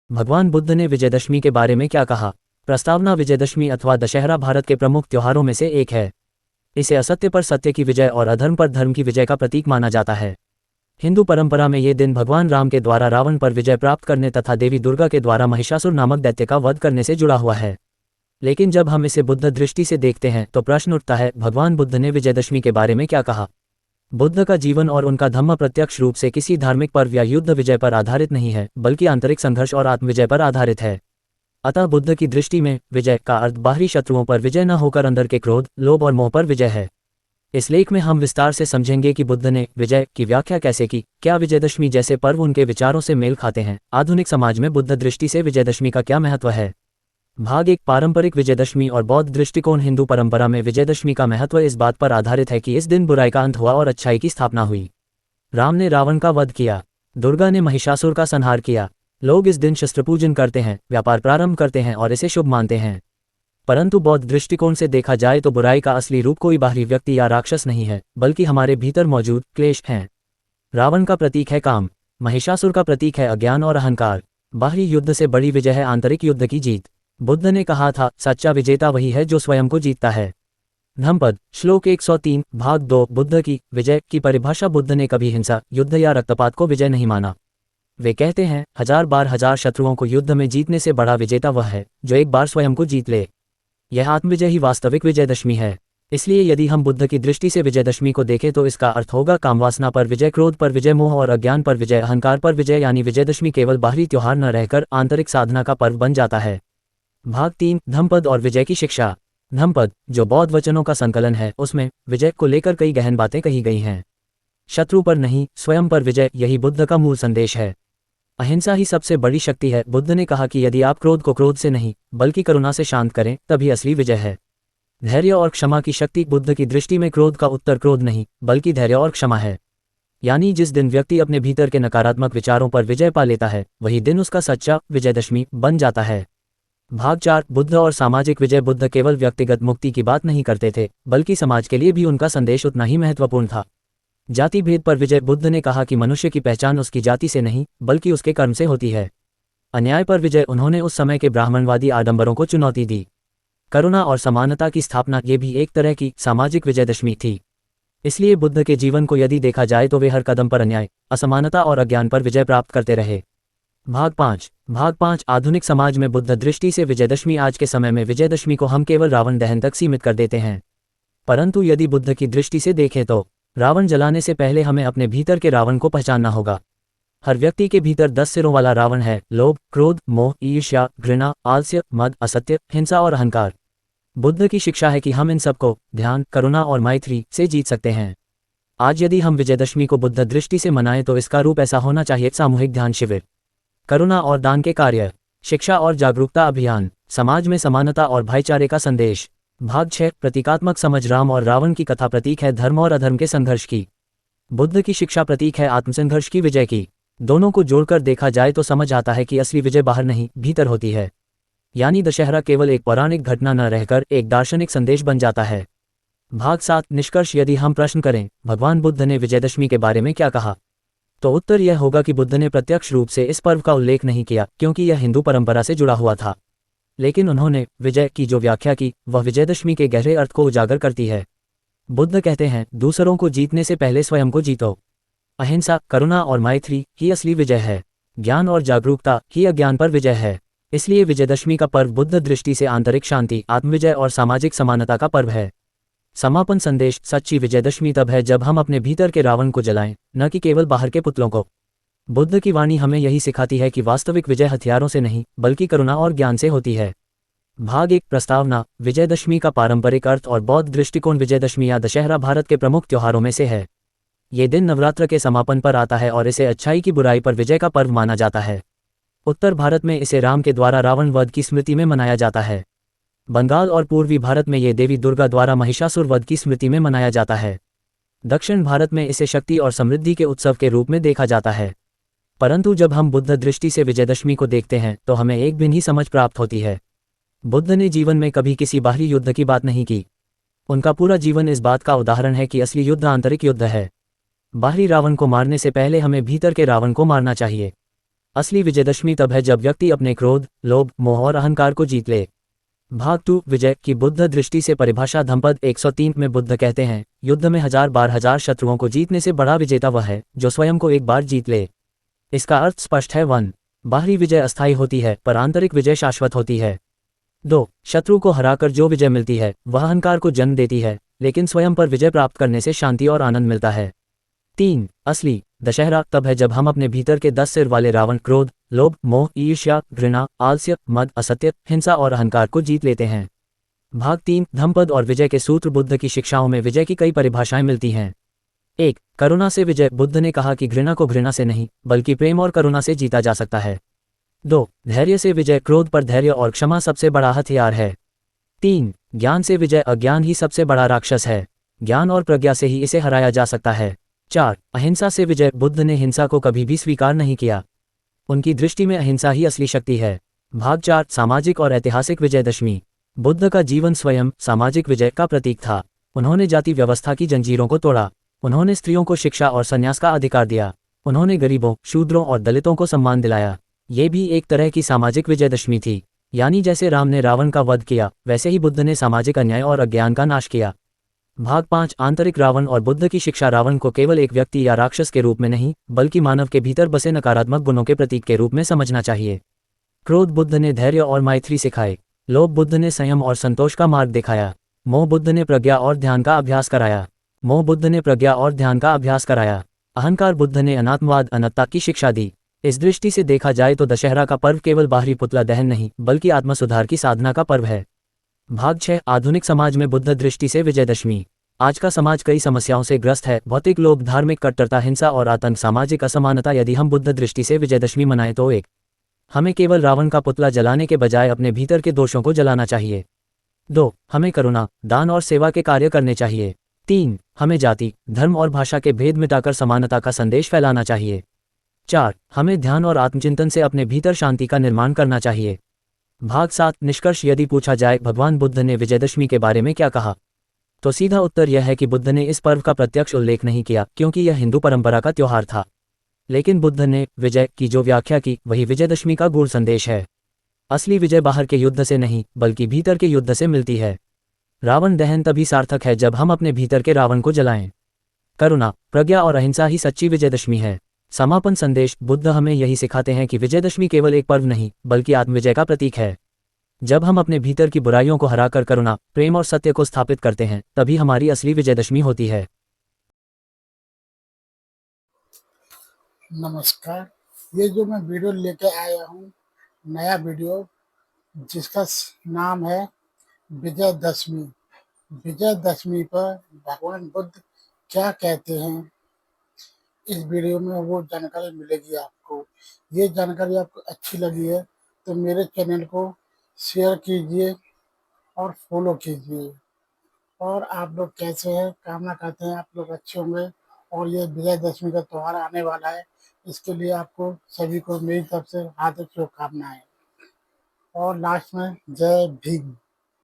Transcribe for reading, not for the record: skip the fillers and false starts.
भगवान बुद्ध ने विजयदशमी के बारे में क्या कहा? प्रस्तावना: विजयदशमी अथवा दशहरा भारत के प्रमुख त्योहारों में से एक है। इसे असत्य पर सत्य की विजय और अधर्म पर धर्म की विजय का प्रतीक माना जाता है। हिंदू परंपरा में ये दिन भगवान राम के द्वारा रावण पर विजय प्राप्त करने तथा देवी दुर्गा के द्वारा महिषासुर नामक दैत्य का वध करने से जुड़ा हुआ है। लेकिन जब हम इसे बुद्ध दृष्टि से देखते हैं तो प्रश्न उठता है, भगवान बुद्ध ने विजयदशमी के बारे में क्या कहा? बुद्ध का जीवन और उनका धम्म प्रत्यक्ष रूप से किसी धार्मिक पर्व या युद्ध विजय पर आधारित नहीं है, बल्कि आंतरिक संघर्ष और आत्मविजय पर आधारित है। अतः बुद्ध की दृष्टि में विजय का अर्थ बाहरी शत्रुओं पर विजय न होकर अंदर के क्रोध, लोभ और मोह पर विजय है। इस लेख में हम विस्तार से समझेंगे कि बुद्ध ने विजय की व्याख्या कैसे की, क्या विजयदशमी जैसे पर्व उनके विचारों से मेल खाते हैं, आधुनिक समाज में बुद्ध दृष्टि से विजयदशमी का क्या महत्व है। भाग 1: पारंपरिक विजयदशमी और बौद्ध दृष्टिकोण। हिंदू परंपरा में विजयदशमी का महत्व इस बात पर आधारित है कि इस दिन बुराई का अंत हुआ और अच्छाई की स्थापना हुई। राम ने रावण का वध किया, दुर्गा ने महिषासुर का संहार किया। लोग इस दिन शस्त्र पूजन करते हैं, व्यापार प्रारंभ करते हैं और इसे शुभ मानते हैं। परंतु बौद्ध दृष्टिकोण से देखा जाए तो बुराई का असली रूप कोई बाहरी व्यक्ति या राक्षस नहीं है, बल्कि हमारे भीतर मौजूद क्लेश हैं। रावण का प्रतीक है काम, महिषासुर का प्रतीक है अज्ञान और अहंकार। बाहरी युद्ध से बड़ी विजय है आंतरिक युद्ध की जीत। बुद्ध ने कहा था, सच्चा विजेता वही है जो स्वयं को जीतता है। धम्मपद, श्लोक 103, भाग 2। बुद्ध की विजय की परिभाषा: बुद्ध ने कभी हिंसा, युद्ध या रक्तपात को विजय नहीं माना। वे कहते हैं, 1000 बार 1000 शत्रुओं को युद्ध में जीतने से बड़ा विजेता वह है जो एक बार स्वयं को जीत ले। यह आत्मविजय ही वास्तविक विजयदशमी है। इसलिए यदि हम बुद्ध की दृष्टि से विजयदशमी को देखें तो इसका अर्थ होगा कामवासना पर विजय, क्रोध पर विजय, मोह और अज्ञान पर विजय, अहंकार पर विजय। यानी विजयदशमी केवल बाहरी त्योहार न रहकर आंतरिक साधना का पर्व बन जाता है। भाग 3: धम्मपद और विजय की शिक्षा। धम्मपद, जो बौद्ध वचनों का संकलन है, उसमें विजय को लेकर कई गहन बातें कही गई हैं। शत्रु पर नहीं, स्वयं पर विजय, यही बुद्ध का मूल संदेश है। अहिंसा ही सबसे बड़ी शक्ति है। बुद्ध ने कहा कि यदि आप क्रोध को क्रोध से नहीं बल्कि करुणा से शांत करें तभी असली विजय है। धैर्य और क्षमा की शक्ति: बुद्ध की दृष्टि में क्रोध का उत्तर क्रोध नहीं बल्कि धैर्य और क्षमा है। यानी जिस दिन व्यक्ति अपने भीतर के नकारात्मक विचारों पर विजय पा लेता है, वही दिन उसका सच्चा विजयदशमी बन जाता है। भाग 4: बुद्ध और सामाजिक विजय। बुद्ध केवल व्यक्तिगत मुक्ति की बात नहीं करते थे, बल्कि समाज के लिए भी उनका संदेश उतना ही महत्वपूर्ण था। जाति भेद पर विजय: बुद्ध ने कहा कि मनुष्य की पहचान उसकी जाति से नहीं बल्कि उसके कर्म से होती है। अन्याय पर विजय: उन्होंने उस समय के ब्राह्मणवादी आडंबरों को चुनौती दी। करुणा और समानता की स्थापना: ये भी एक तरह की सामाजिक विजयदशमी थी। इसलिए बुद्ध के जीवन को यदि देखा जाए तो वे हर कदम पर अन्याय, असमानता और अज्ञान पर विजय प्राप्त करते रहे। भाग 5: आधुनिक समाज में बुद्ध दृष्टि से विजयदशमी। आज के समय में विजयदशमी को हम केवल रावण दहन तक सीमित कर देते हैं। परंतु यदि बुद्ध की दृष्टि से देखें तो रावण जलाने से पहले हमें अपने भीतर के रावण को पहचानना होगा। हर व्यक्ति के भीतर 10 सिरों वाला रावण है: लोभ, क्रोध, मोह, ईर्ष्या, घृणा, आलस्य, मद, असत्य, हिंसा और अहंकार। बुद्ध की शिक्षा है कि हम इन सबको ध्यान, करुणा और मैत्री से जीत सकते हैं। आज यदि हम विजयदशमी को बुद्ध दृष्टि से मनाएं तो इसका रूप ऐसा होना चाहिए: सामूहिक ध्यान शिविर, करुणा और दान के कार्य, शिक्षा और जागरूकता अभियान, समाज में समानता और भाईचारे का संदेश। भाग 6: प्रतीकात्मक समझ। राम और रावण की कथा प्रतीक है धर्म और अधर्म के संघर्ष की। बुद्ध की शिक्षा प्रतीक है आत्मसंघर्ष की विजय की। दोनों को जोड़कर देखा जाए तो समझ आता है कि असली विजय बाहर नहीं, भीतर होती है। यानी दशहरा केवल एक पौराणिक घटना न रहकर एक दार्शनिक संदेश बन जाता है। भाग 7: निष्कर्ष। यदि हम प्रश्न करें, भगवान बुद्ध ने विजयदशमी के बारे में क्या कहा, तो उत्तर यह होगा कि बुद्ध ने प्रत्यक्ष रूप से इस पर्व का उल्लेख नहीं किया क्योंकि यह हिंदू परंपरा से जुड़ा हुआ था। लेकिन उन्होंने विजय की जो व्याख्या की वह विजयदशमी के गहरे अर्थ को उजागर करती है। बुद्ध कहते हैं, दूसरों को जीतने से पहले स्वयं को जीतो। अहिंसा, करुणा और मैत्री ही असली विजय है। ज्ञान और जागरूकता ही अज्ञान पर विजय है। इसलिए विजयदशमी का पर्व बुद्ध दृष्टि से आंतरिक शांति, आत्मविजय और सामाजिक समानता का पर्व है। समापन संदेश: सच्ची विजयदशमी तब है जब हम अपने भीतर के रावण को जलाएं, न कि केवल बाहर के पुतलों को। बुद्ध की वाणी हमें यही सिखाती है कि वास्तविक विजय हथियारों से नहीं बल्कि करुणा और ज्ञान से होती है। भाग 1: प्रस्तावना। विजयदशमी का पारंपरिक अर्थ और बौद्ध दृष्टिकोण। विजयदशमी या दशहरा भारत के प्रमुख त्योहारों में से है। ये दिन नवरात्र के समापन पर आता है और इसे अच्छाई की बुराई पर विजय का पर्व माना जाता है। उत्तर भारत में इसे राम के द्वारा रावण वध की स्मृति में मनाया जाता है। बंगाल और पूर्वी भारत में ये देवी दुर्गा द्वारा महिषासुर वध की स्मृति में मनाया जाता है। दक्षिण भारत में इसे शक्ति और समृद्धि के उत्सव के रूप में देखा जाता है। परंतु जब हम बुद्ध दृष्टि से विजयदशमी को देखते हैं तो हमें एक भिन्न ही समझ प्राप्त होती है। बुद्ध ने जीवन में कभी किसी बाहरी युद्ध की बात नहीं की। उनका पूरा जीवन इस बात का उदाहरण है कि असली युद्ध आंतरिक युद्ध है। बाहरी रावण को मारने से पहले हमें भीतर के रावण को मारना चाहिए। असली विजयदशमी तब है जब व्यक्ति अपने क्रोध, लोभ, मोह और अहंकार को जीत ले। भाग 2 विजय की बुद्ध दृष्टि से परिभाषा। धम्पद 103 में बुद्ध कहते हैं, युद्ध में हजार बार हजार शत्रुओं को जीतने से बड़ा विजेता वह है जो स्वयं को एक बार जीत ले। इसका अर्थ स्पष्ट है। 1 बाहरी विजय अस्थायी होती है पर आंतरिक विजय शाश्वत होती है। 2 शत्रु को हराकर जो विजय मिलती है वह अहंकार को जन्म देती है, लेकिन स्वयं पर विजय प्राप्त करने से शांति और आनंद मिलता है। 3 असली दशहरा तब है जब हम अपने भीतर के 10 सिर वाले रावण, क्रोध, लोभ, मोह, ईर्ष्या, घृणा, आलस्य, मद, असत्य, हिंसा और अहंकार को जीत लेते हैं। भाग 3 धम्पद और विजय के सूत्र। बुद्ध की शिक्षाओं में विजय की कई परिभाषाएं मिलती हैं। 1 करुणा से विजय। बुद्ध ने कहा कि घृणा को घृणा से नहीं बल्कि प्रेम और करुणा से जीता जा सकता है। 2 धैर्य से विजय। क्रोध पर धैर्य और क्षमा सबसे बड़ा हथियार है। 3 ज्ञान से विजय। अज्ञान ही सबसे बड़ा राक्षस है, ज्ञान और प्रज्ञा से ही इसे हराया जा सकता है। 4 अहिंसा से विजय। बुद्ध ने हिंसा को कभी भी स्वीकार नहीं किया, उनकी दृष्टि में अहिंसा ही असली शक्ति है। भाग 4 सामाजिक और ऐतिहासिक विजयदशमी। बुद्ध का जीवन स्वयं सामाजिक विजय का प्रतीक था। उन्होंने जाति व्यवस्था की जंजीरों को तोड़ा, उन्होंने स्त्रियों को शिक्षा और संन्यास का अधिकार दिया, उन्होंने गरीबों, शूद्रों और दलितों को सम्मान दिलाया। ये भी एक तरह की सामाजिक विजयदशमी थी। यानी जैसे राम ने रावण का वध किया, वैसे ही बुद्ध ने सामाजिक अन्याय और अज्ञान का नाश किया। भाग 5 आंतरिक रावण और बुद्ध की शिक्षा। रावण को केवल एक व्यक्ति या राक्षस के रूप में नहीं बल्कि मानव के भीतर बसे नकारात्मक गुणों के प्रतीक के रूप में समझना चाहिए। क्रोध बुद्ध ने धैर्य और मैत्री सिखाए, लोभ बुद्ध ने संयम और संतोष का मार्ग दिखाया, मोह बुद्ध ने प्रज्ञा और ध्यान का अभ्यास कराया। अहंकार बुद्ध ने अनात्मवाद, अनत्ता की शिक्षा दी। इस दृष्टि से देखा जाए तो दशहरा का पर्व केवल बाहरी पुतला दहन नहीं बल्कि आत्मसुधार की साधना का पर्व है। भाग 6 आधुनिक समाज में बुद्ध दृष्टि से विजयदशमी। आज का समाज कई समस्याओं से ग्रस्त है, भौतिक लोभ, धार्मिक कट्टरता, हिंसा और आतंक, सामाजिक असमानता। यदि हम बुद्ध दृष्टि से विजयदशमी मनाएं तो 1 हमें केवल रावण का पुतला जलाने के बजाय अपने भीतर के दोषों को जलाना चाहिए। 2 हमें करुणा, दान और सेवा के कार्य करने चाहिए। 3 हमें जाति, धर्म और भाषा के भेद मिटाकर समानता का संदेश फैलाना चाहिए। 4 हमें ध्यान और आत्मचिंतन से अपने भीतर शांति का निर्माण करना चाहिए। भाग 7 निष्कर्ष। यदि पूछा जाए भगवान बुद्ध ने विजयदशमी के बारे में क्या कहा, तो सीधा उत्तर यह है कि बुद्ध ने इस पर्व का प्रत्यक्ष उल्लेख नहीं किया क्योंकि यह हिंदू परंपरा का त्योहार था। लेकिन बुद्ध ने विजय की जो व्याख्या की वही विजयदशमी का गूढ़ संदेश है। असली विजय बाहर के युद्ध से नहीं बल्कि भीतर के युद्ध से मिलती है। रावण दहन तभी सार्थक है जब हम अपने भीतर के रावण को जलाएं। करुणा, प्रज्ञा और अहिंसा ही सच्ची विजयदशमी है। समापन संदेश। बुद्ध हमें यही सिखाते हैं कि विजयदशमी केवल एक पर्व नहीं बल्कि आत्मविजय का प्रतीक है। जब हम अपने भीतर की बुराइयों को हराकर करुणा, प्रेम और सत्य को स्थापित करते हैं तभी हमारी असली विजयदशमी होती है। नमस्कार। ये जो मैं वीडियो लेके आया हूँ, नया वीडियो, जिसका नाम है विजयदशमी। विजयदशमी पर भगवान बुद्ध क्या कहते हैं, इस वीडियो में वो जानकारी मिलेगी आपको। ये जानकारी आपको अच्छी लगी है तो मेरे चैनल को शेयर कीजिए और फॉलो कीजिए। और आप लोग कैसे हैं, कामना करते हैं आप लोग अच्छे होंगे। और ये विजयदशमी का त्यौहार आने वाला है, इसके लिए आपको सभी को मेरी तरफ से हार्दिक शुभकामनाएं। और लास्ट में जय भीम।